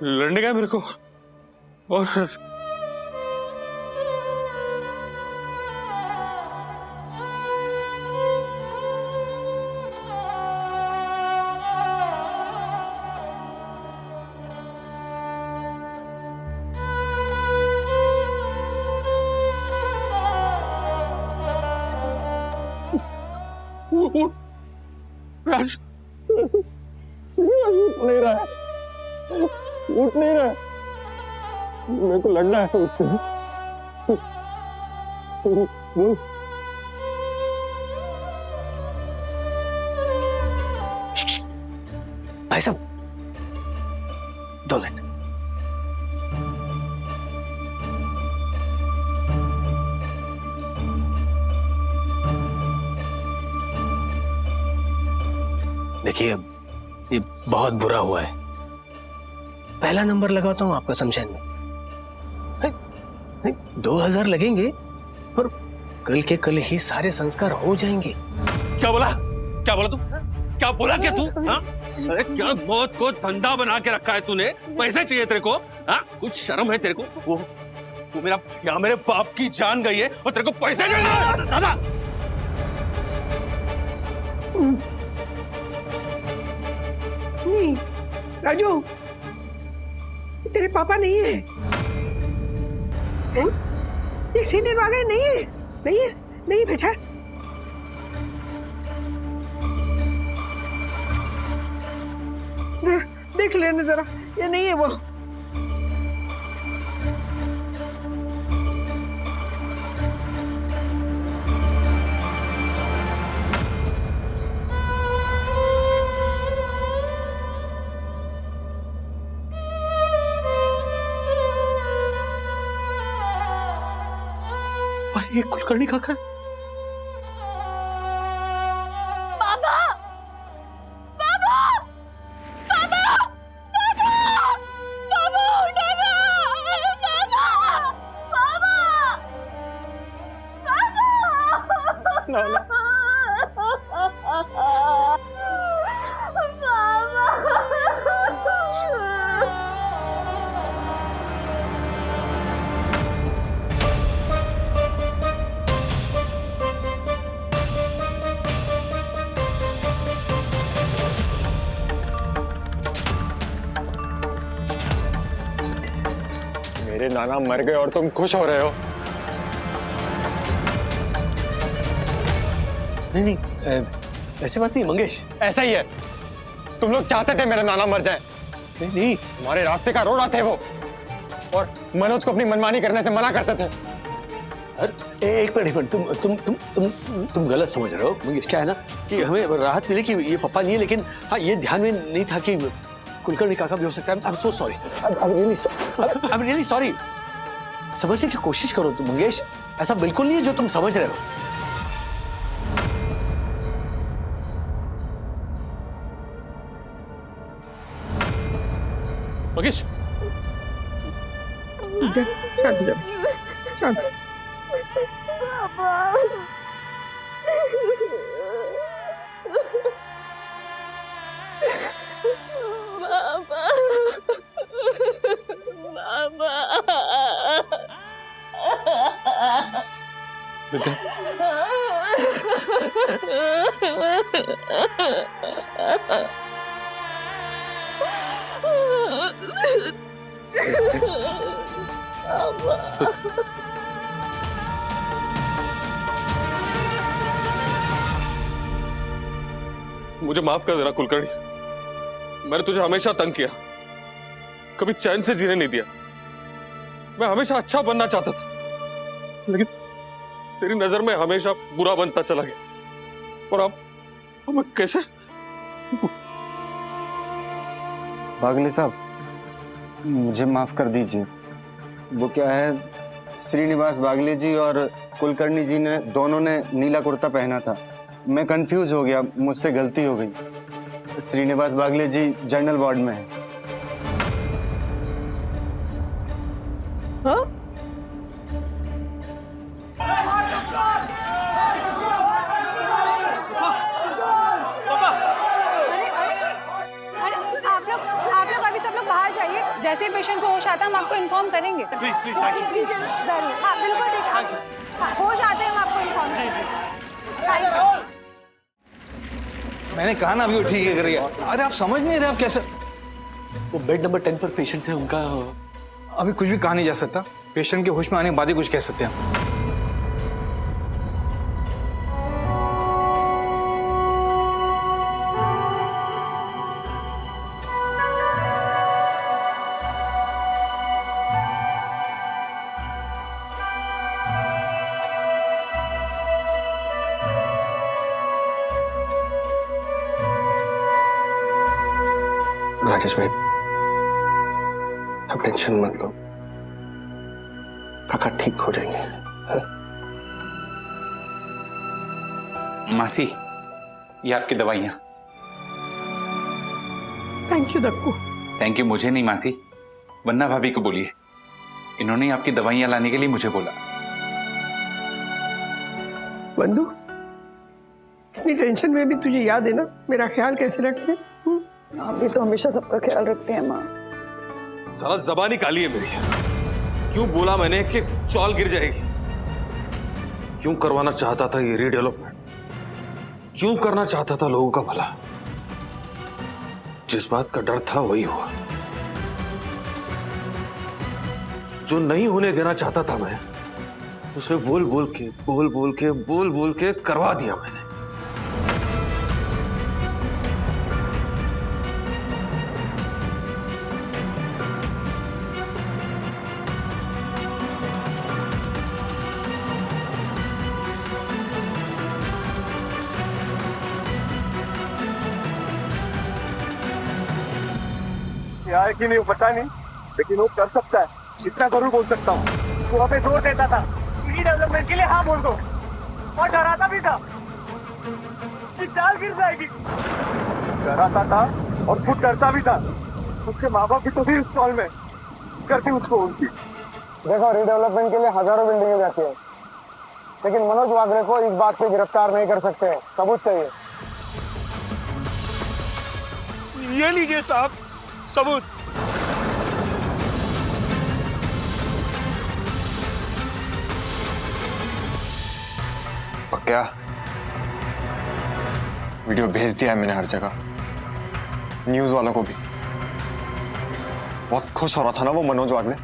लड़ने का है मेरे को। और राज, उठ नहीं रहा है, उठ नहीं रहा है, मेरे को लड़ना है उससे। भाई साहब, 2 मिनट। देखिए, ये बहुत बुरा हुआ है। पहला नंबर लगाता हूं आपका शमशान में। 2000 लगेंगे, पर कल के कल ही सारे संस्कार हो जाएंगे। क्या बोला? क्या बोला तू? क्या बोला क्या तू? हाँ? अरे क्या मौत को धंधा बना के रखा है तूने? पैसे चाहिए तेरे को? हाँ? कुछ शर्म है तेरे को? वो मेरे बाप की जान गई है और तेरे को पैसे चाहिए? दादा! नहीं राजू, तेरे पापा नहीं है, ये सीनियर वाले नहीं है, नहीं है, नहीं बेटा। देख लेने जरा, ये नहीं है वो। ये कुलकर्णी काका है। बाबा, बाबा, बाबा, बाबा, बाबा, उठो ना, बाबा, बाबा, ना। मेरे नाना मर गए और तुम खुश हो रहे हो? नहीं, ऐसी बात नहीं मंगेश। ऐसा ही है, तुम लोग चाहते थे मेरे नाना मर जाए। नहीं, तुम्हारे रास्ते का रोड़ा थे वो, और मनोज को अपनी मनमानी करने से मना करते थे। एक मिनट, तुम गलत समझ रहे हो मंगेश। क्या है ना कि हमें राहत मिली कि ये पापा नहीं है, लेकिन हाँ, ये ध्यान में नहीं था कि कुलकर्णी काका भी हो सकता है। I am so sorry, I am really sorry. समझने की कोशिश करो तुम मंगेश, ऐसा बिल्कुल नहीं है जो तुम समझ रहे हो। मंगेश, शांत। मुझे माफ कर देना कुलकर्णी। मैंने तुझे हमेशा तंग किया, कभी चैन से जीने नहीं दिया। मैं हमेशा अच्छा बनना चाहता था, लेकिन तेरी नजर में हमेशा बुरा बनता चला गया। और अब मैं कैसे? बागले साहब, मुझे माफ कर दीजिए। वो क्या है, श्रीनिवास बागले जी और कुलकर्णी जी ने दोनों ने नीला कुर्ता पहना था। मैं कंफ्यूज हो गया, मुझसे गलती हो गई। श्रीनिवास बागले जी जनरल वार्ड में है। हाँ? आप लोग अभी सब लोग बाहर जाइए। जैसे ही पेशेंट को होश आता है हम आपको इन्फॉर्म करेंगे। Please please, thank you. जरूर, हाँ बिल्कुल ठीक है। होश आते हैं हम आपको इन्फॉर्म करेंगे। मैंने कहा ना अभी वो ठीक है कर रही है। अरे आप समझ नहीं रहे, आप कैसे? वो बेड नंबर 10 पर पेशेंट थे, उनका अभी कुछ भी कहा नहीं जा सकता। पेशेंट के होश में आने के बाद ही कुछ कह सकते हैं। राजेश भाई, आप टेंशन मत लो, काका ठीक हो जाएंगे। हाँ? मासी, ये आपकी दवाइयाँ। Thank you Dakku. Thank you मुझे नहीं मासी, वन्ना भाभी को बोलिए। इन्होंने आपकी दवाइयाँ लाने के लिए मुझे बोला। बंधु, इतनी टेंशन में भी तुझे याद है ना मेरा ख्याल कैसे रखते हैं? आप भी तो हमेशा सबका ख्याल रखते हैं माँ। साला जबान ही काली है मेरी। क्यों बोला मैंने कि चौल गिर जाएगी? क्यों करवाना चाहता था ये रीडेवलपमेंट? क्यों करना चाहता था लोगों का भला? जिस बात का डर था वही हुआ। जो नहीं होने देना चाहता था मैं, उसे बोल बोल के करवा दिया मैंने। यार कि नहीं पता नहीं, लेकिन वो कर सकता है, इतना जरूर बोल सकता हूँ। वो हमें जोर देता था डेवलपमेंट के लिए हाँ बोल दो, और डराता भी था कि चाल गिर जाएगी। डराता था और खुद करता भी था। उसके माँ बाप भी तो भी उस कॉल में करती उसको उनकी। देखो, रीडेवलपमेंट के लिए हजारों बिल्डिंगें जाती है, लेकिन मनोज वागले को इस बात पे गिरफ्तार नहीं कर सकते। सबूत चाहिए। ये लीजिए साहब सबूत। क्या वीडियो भेज दिया है मैंने हर जगह, न्यूज वालों को भी। बहुत खुश हो रहा था ना वो मनोज वागले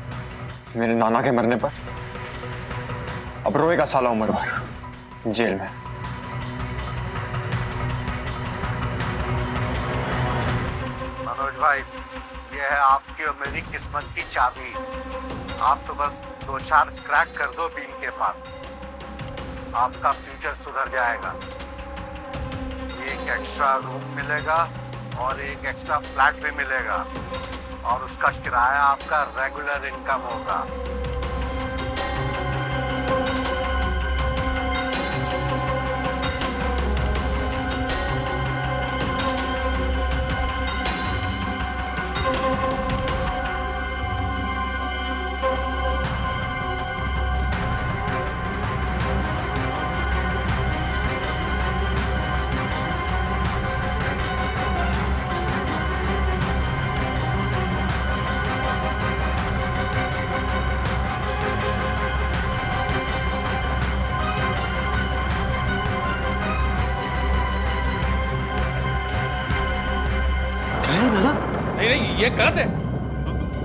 मेरे नाना के मरने पर। अब रोएगा साला उम्र भर जेल में। मनोज भाई, ये है आपकी और मेरी किस्मत की चाबी। आप तो बस 2-4 क्रैक कर दो बीन के पास, आपका फ्यूचर सुधर जाएगा। एक एक्स्ट्रा रूम मिलेगा और एक एक्स्ट्रा फ्लैट भी मिलेगा, और उसका किराया आपका रेगुलर इनकम होगा। नहीं, ये गलत है।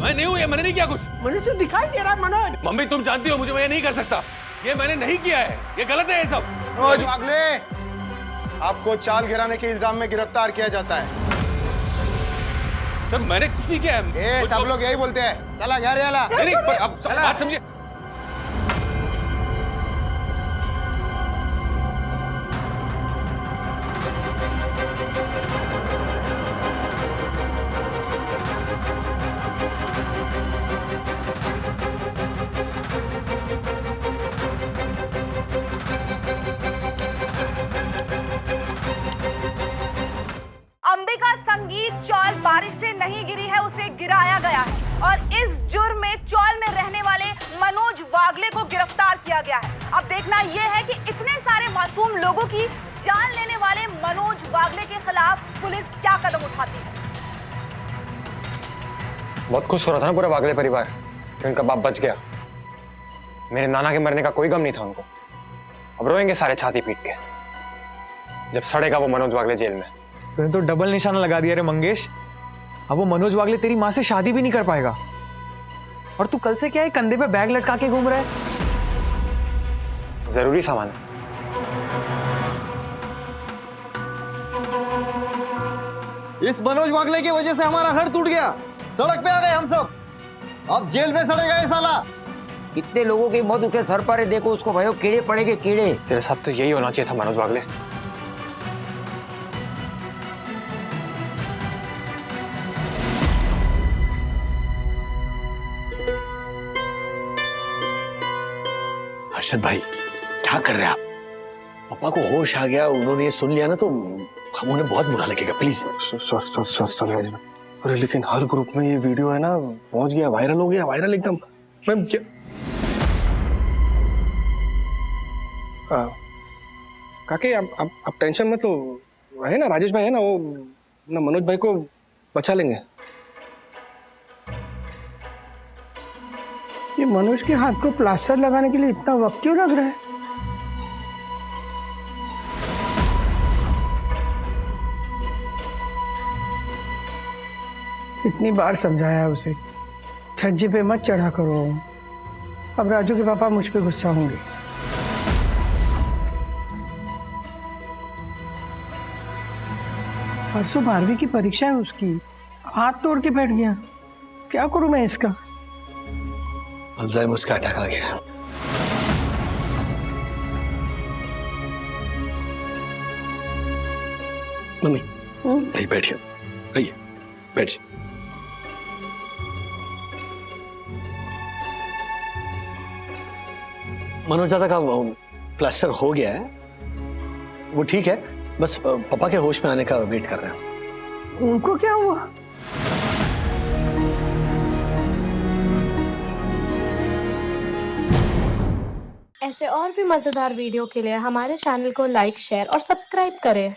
मैं नहीं हूँ, ये मैंने नहीं किया कुछ। मुझे तो दिखाई दे रहा है मनोज। मम्मी तुम जानती हो मुझे, मैं ये नहीं कर सकता। ये मैंने नहीं किया है, ये गलत है ये सब। मनोज वागले, आपको चाल गिराने के इल्जाम में गिरफ्तार किया जाता है। सर मैंने कुछ नहीं किया है। सब लोग यही बोलते हैं। चला घर वाला। नहीं, पर अब बात समझिए। अंबिका संगीत चौल बारिश से नहीं गिरी है, उसे गिराया गया है और इस जुर्म में चौल में रहने वाले मनोज वागले को गिरफ्तार किया गया है। अब देखना यह है कि इतने सारे मासूम लोगों की जान लेने वाले मनोज वागले के खिलाफ पुलिस क्या कदम उठाती है। बहुत खुश हो रहा था ना पूरा वागले परिवार कि उनका बाप बच गया। मेरे नाना के मरने का कोई गम नहीं था उनको। अब रोएंगे सारे छाती पीट के जब सड़ेगा वो मनोज वागले जेल में। तूने तो डबल निशाना लगा दिया रे मंगेश। अब वो मनोज वागले तेरी माँ से शादी भी नहीं कर पाएगा। और तू कल से क्या है कंधे पे बैग लटका के घूम रहा है? जरूरी सामान। इस मनोज वागले की वजह से हमारा घर टूट गया। सड़क पे आ गए हम सब। अब जेल में सड़ेगा ये साला। कितने लोगों की मौत उसके सर पर है, देखो उसको भयो कीड़े पड़ेंगे कीड़े। तेरे साथ तो यही होना चाहिए था मनोज वागले। हर्षद भाई क्या कर रहे हैं आप? पापा को होश आ गया, उन्होंने ये सुन लिया ना तो हम उन्हें बहुत बुरा लगेगा। प्लीज। सॉरी। अरे लेकिन हर ग्रुप में ये वीडियो है ना, पहुंच गया, वायरल हो गया, वायरल एकदम। मैम क्या काके आप टेंशन मत लो। है ना राजेश भाई है ना, वो ना मनोज भाई को बचा लेंगे। ये मनोज के हाथ को प्लास्टर लगाने के लिए इतना वक्त क्यों लग रहा है? कितनी बार समझाया है उसे, छज्जे पे मत चढ़ा करो। अब राजू के पापा मुझ पे गुस्सा होंगे। परसों 12वीं की परीक्षा है उसकी, हाथ तोड़ के बैठ गया। क्या करूं मैं इसका? अल्जाइमर का अटैक आ गया। मम्मी नहीं बैठिए, आइए बैठिए। मनोज दादा का प्लास्टर हो गया है, वो ठीक है, बस पापा के होश में आने का वेट कर रहे हैं। उनको क्या हुआ? ऐसे और भी मजेदार वीडियो के लिए हमारे चैनल को लाइक, शेयर और सब्सक्राइब करें।